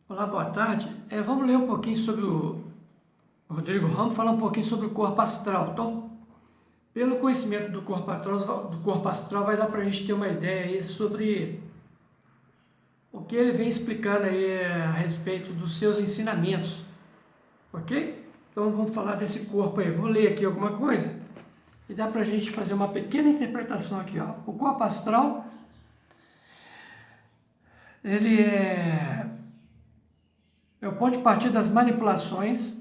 Olá, boa tarde. Vamos ler um pouquinho sobre o Rodrigo Ramos, falar um pouquinho sobre o corpo astral. Então, pelo conhecimento do corpo astral vai dar para a gente ter uma ideia aí sobre o que ele vem explicando aí a respeito dos seus ensinamentos, ok? Então vamos falar desse corpo aí. Vou ler aqui alguma coisa e dá para a gente fazer uma pequena interpretação aqui, ó. O corpo astral, ele é o ponto de partida das manipulações,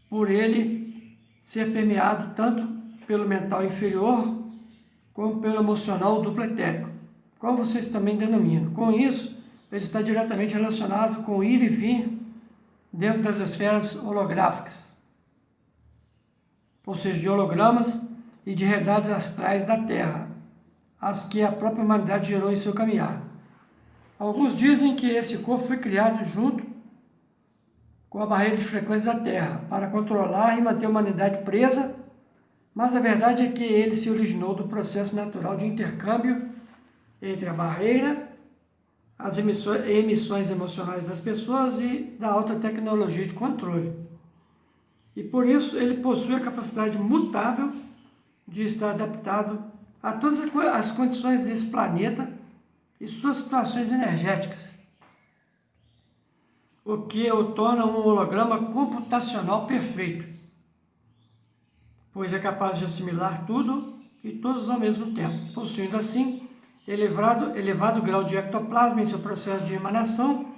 por ele ser permeado tanto pelo mental inferior como pelo emocional duplo etérico, como vocês também denominam. Com isso, ele está diretamente relacionado com o ir e vir dentro das esferas holográficas, ou seja, de hologramas e de realidades astrais da Terra, as que a própria humanidade gerou em seu caminhar. Alguns dizem que esse corpo foi criado junto com a barreira de frequência da Terra, para controlar e manter a humanidade presa, mas a verdade é que ele se originou do processo natural de intercâmbio entre a barreira, as emissões emocionais das pessoas e da alta tecnologia de controle. E por isso ele possui a capacidade mutável de estar adaptado a todas as condições desse planeta e suas situações energéticas, o que o torna um holograma computacional perfeito, pois é capaz de assimilar tudo e todos ao mesmo tempo, possuindo assim elevado grau de ectoplasma em seu processo de emanação,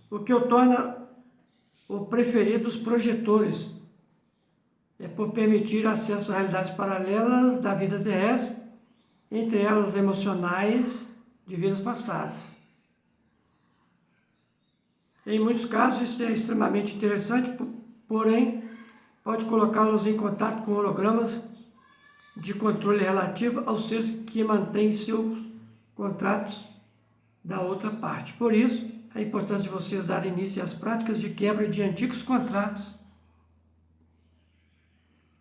o que o torna o preferido dos projetores, por permitir acesso a realidades paralelas da vida terrestre, entre elas emocionais de vidas passadas. Em muitos casos isso é extremamente interessante, porém pode colocá-los em contato com hologramas de controle relativo aos seres que mantêm seus contratos da outra parte. Por isso, é importante vocês darem início às práticas de quebra de antigos contratos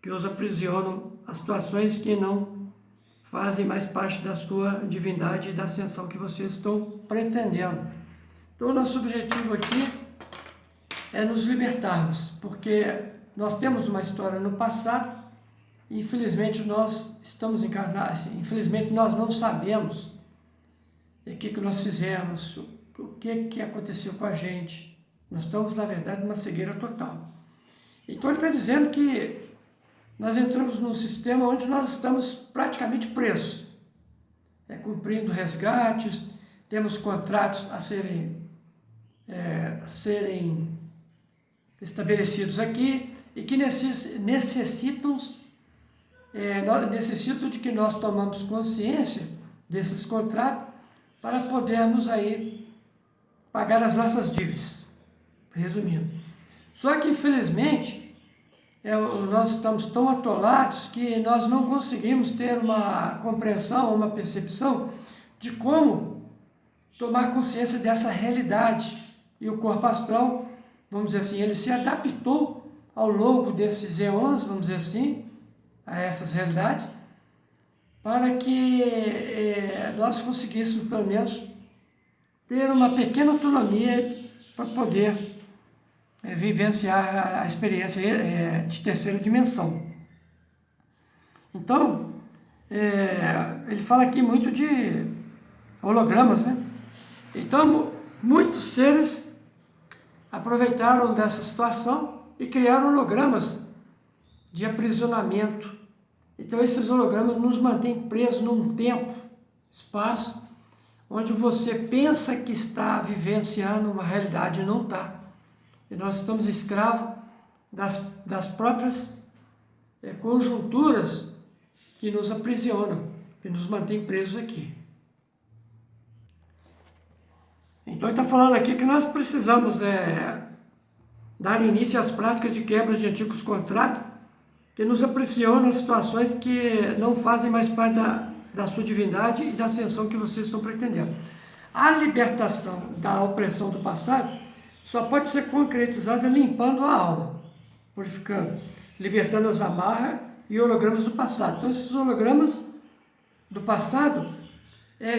que os aprisionam a situações que não fazem mais parte da sua divindade e da ascensão que vocês estão pretendendo. Então, o nosso objetivo aqui é nos libertarmos, porque nós temos uma história no passado e, infelizmente, nós estamos encarnados, infelizmente, nós não sabemos o que nós fizemos, o que aconteceu com a gente. Nós estamos, na verdade, numa cegueira total. Então, ele está dizendo que nós entramos num sistema onde nós estamos praticamente presos, cumprindo resgates, temos contratos a serem estabelecidos aqui e que necessitam de que nós tomamos consciência desses contratos para podermos aí pagar as nossas dívidas, resumindo. Só que, infelizmente, nós estamos tão atolados que nós não conseguimos ter uma compreensão, uma percepção de como tomar consciência dessa realidade. E o corpo astral, vamos dizer assim, ele se adaptou ao longo desses eons, vamos dizer assim, a essas realidades, para que nós conseguíssemos, pelo menos, ter uma pequena autonomia para poder vivenciar a experiência de terceira dimensão. Então, ele fala aqui muito de hologramas, né? Então, muitos seres aproveitaram dessa situação e criaram hologramas de aprisionamento. Então, esses hologramas nos mantêm presos num tempo, espaço, onde você pensa que está vivenciando uma realidade e não está. E nós estamos escravos das próprias conjunturas que nos aprisionam, que nos mantêm presos aqui. Então ele está falando aqui que nós precisamos dar início às práticas de quebra de antigos contratos que nos aprisionam em situações que não fazem mais parte da sua divindade e da ascensão que vocês estão pretendendo. A libertação da opressão do passado só pode ser concretizada limpando a alma, purificando, libertando as amarras e hologramas do passado. Então esses hologramas do passado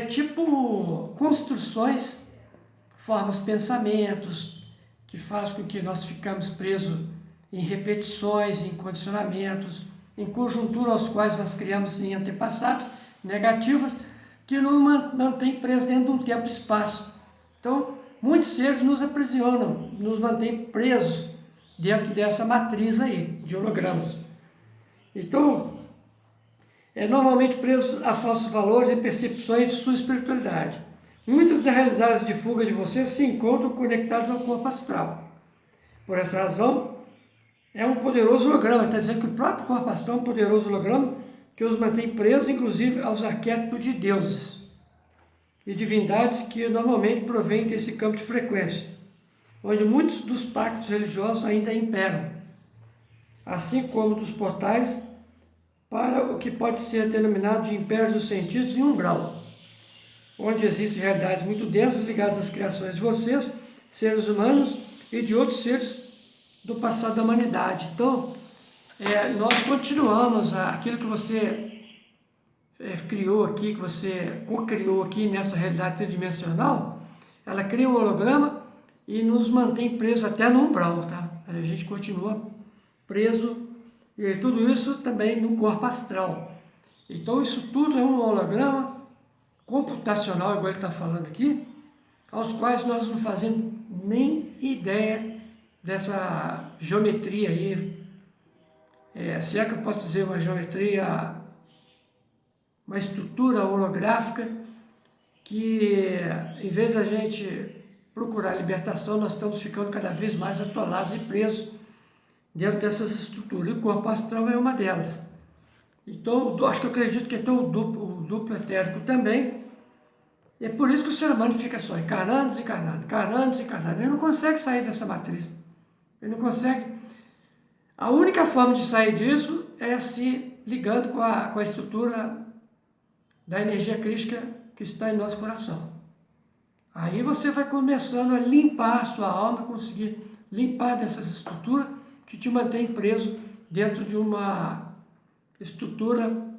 tipo construções forma os pensamentos, que faz com que nós ficamos presos em repetições, em condicionamentos, em conjuntura aos quais nós criamos em antepassados negativos, que nos mantém presos dentro de um tempo e espaço. Então, muitos seres nos aprisionam, nos mantêm presos dentro dessa matriz aí, de hologramas. Então, normalmente presos a falsos valores e percepções de sua espiritualidade. Muitas das realidades de fuga de vocês se encontram conectadas ao corpo astral. Por essa razão, é um poderoso holograma. Está dizendo que o próprio corpo astral é um poderoso holograma que os mantém presos, inclusive, aos arquétipos de deuses e divindades que normalmente provêm desse campo de frequência, onde muitos dos pactos religiosos ainda imperam, assim como dos portais para o que pode ser denominado de império dos sentidos em umbral, onde existem realidades muito densas ligadas às criações de vocês, seres humanos e de outros seres do passado da humanidade. Então, nós continuamos aquilo que você criou aqui, que você co-criou aqui nessa realidade tridimensional, ela cria um holograma e nos mantém presos até no umbral, tá? A gente continua preso, e tudo isso também no corpo astral. Então isso tudo é um holograma computacional, igual ele está falando aqui, aos quais nós não fazemos nem ideia dessa geometria aí, se é que eu posso dizer uma geometria, uma estrutura holográfica que, em vez da gente procurar libertação, nós estamos ficando cada vez mais atolados e presos dentro dessas estruturas. E o corpo astral é uma delas. Então, acho que eu acredito que tem o duplo etérico também. E é por isso que o ser humano fica só encarnando, desencarnando, encarnando, desencarnando. Ele não consegue sair dessa matriz. Ele não consegue. A única forma de sair disso é se ligando com a estrutura da energia crística que está em nosso coração. Aí você vai começando a limpar a sua alma, conseguir limpar dessas estruturas que te mantém preso dentro de uma estrutura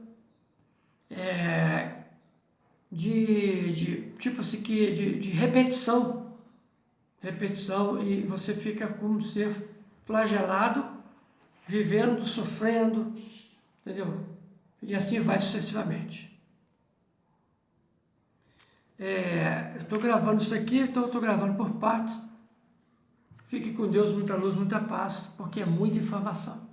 tipo assim, de repetição, e você fica como ser flagelado, vivendo, sofrendo, entendeu? E assim vai sucessivamente. Eu estou gravando isso aqui, então eu estou gravando por partes. Fique com Deus, muita luz, muita paz, porque é muita informação.